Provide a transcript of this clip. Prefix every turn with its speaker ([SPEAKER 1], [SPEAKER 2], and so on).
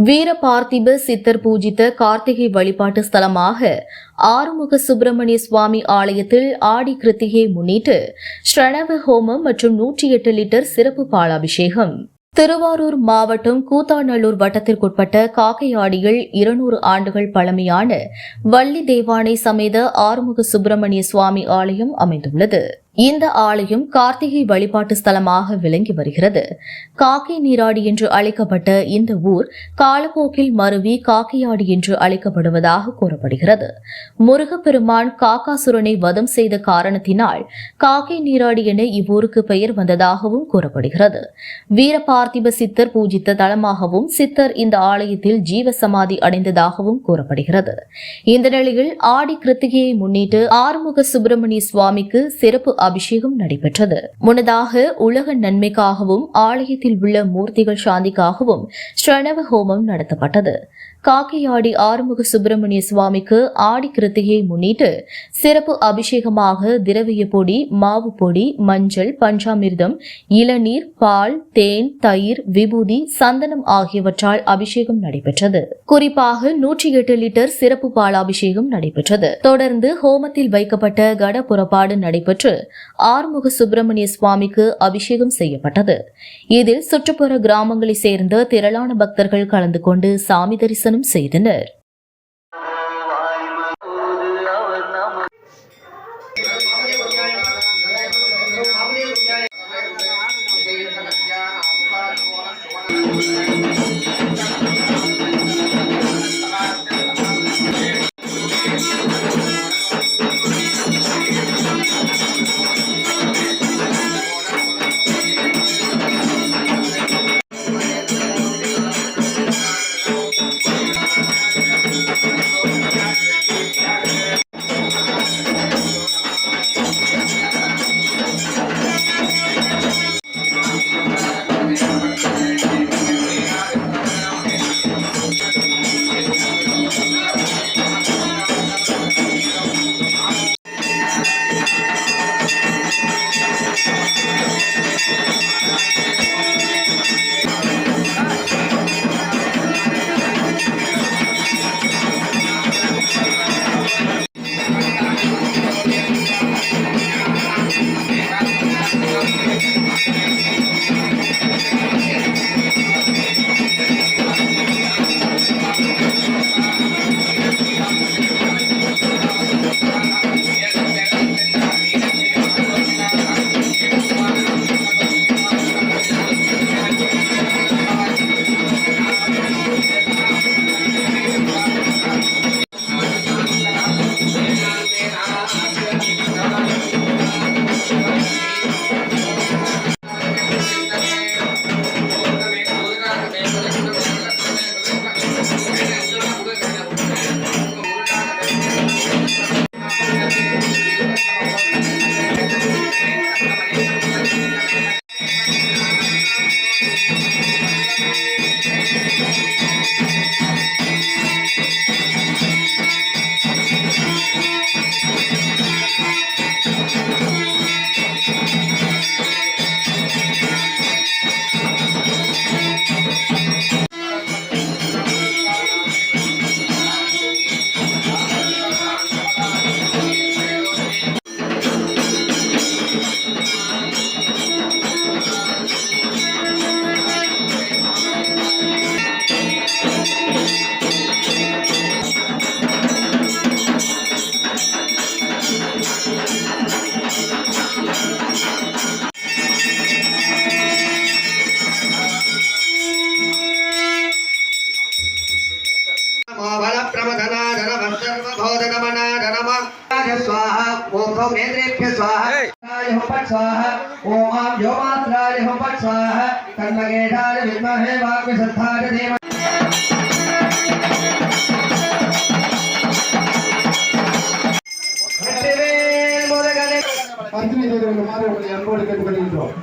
[SPEAKER 1] வீரபார்த்திப சித்தர் பூஜித்த கார்த்திகை வழிபாட்டு ஸ்தலமாக ஆறுமுக சுப்பிரமணிய சுவாமி ஆலயத்தில் ஆடி கிருத்திகையை முன்னிட்டு ஸ்ரணவ ஹோமம் மற்றும் 108 லிட்டர் சிறப்பு பாலாபிஷேகம். திருவாரூர் மாவட்டம் கூத்தாநல்லூர் வட்டத்திற்குட்பட்ட காக்கையாடியில் 200 ஆண்டுகள் பழமையான வள்ளி தேவானை சமேத ஆறுமுக சுப்பிரமணிய சுவாமி ஆலயம் அமைந்துள்ளது. இந்த ஆலயம் கார்த்திகை வழிபாட்டு ஸ்தலமாக விளங்கி வருகிறது. காக்கை நீராடி என்று அழைக்கப்பட்ட இந்த ஊர் காலப்போக்கில் மருவி காக்கையாடி என்று அழைக்கப்படுவதாக கூறப்படுகிறது. முருகப்பெருமான் காக்காசுரனை வதம் செய்த காரணத்தினால் காக்கை நீராடி என இவ்வூருக்கு பெயர் வந்ததாகவும் கூறப்படுகிறது. வீரபார்த்திப சித்தர் பூஜித்த தலமாகவும் சித்தர் இந்த ஆலயத்தில் ஜீவசமாதி அடைந்ததாகவும் கூறப்படுகிறது. இந்த நிலையில் ஆடி கிருத்திகையை முன்னிட்டு ஆறுமுக சுப்பிரமணிய சுவாமிக்கு சிறப்பு அபிஷேகம் நடைபெற்றது. முன்னதாக உலக நன்மைக்காகவும் ஆலயத்தில் உள்ள மூர்த்திகள் சாந்திக்காகவும் ஸ்ரணவ ஹோமம் நடத்தப்பட்டது. காக்கையாடி ஆறுமுக சுப்பிரமணிய சுவாமிக்கு ஆடி கிருத்திகையை முன்னிட்டு சிறப்பு அபிஷேகமாக திரவிய பொடி, மாவு பொடி, மஞ்சள், பஞ்சாமிர்தம், இளநீர், பால், தேன், தயிர், விபூதி, சந்தனம் ஆகியவற்றால் அபிஷேகம் நடைபெற்றது. குறிப்பாக 108 லிட்டர் சிறப்பு பாலாபிஷேகம் நடைபெற்றது. தொடர்ந்து ஹோமத்தில் வைக்கப்பட்ட கட புறப்பாடு நடைபெற்று ஆறுமுக சுப்பிரமணிய சுவாமிக்கு அபிஷேகம் செய்யப்பட்டது. இதில் சுற்றுப்புற கிராமங்களைச் சேர்ந்த திரளான பக்தர்கள் கலந்து கொண்டு சாமி தரிசனம் செய்தனர்.
[SPEAKER 2] அன்போடு கேட்டுக்கொள்கின்றோம்.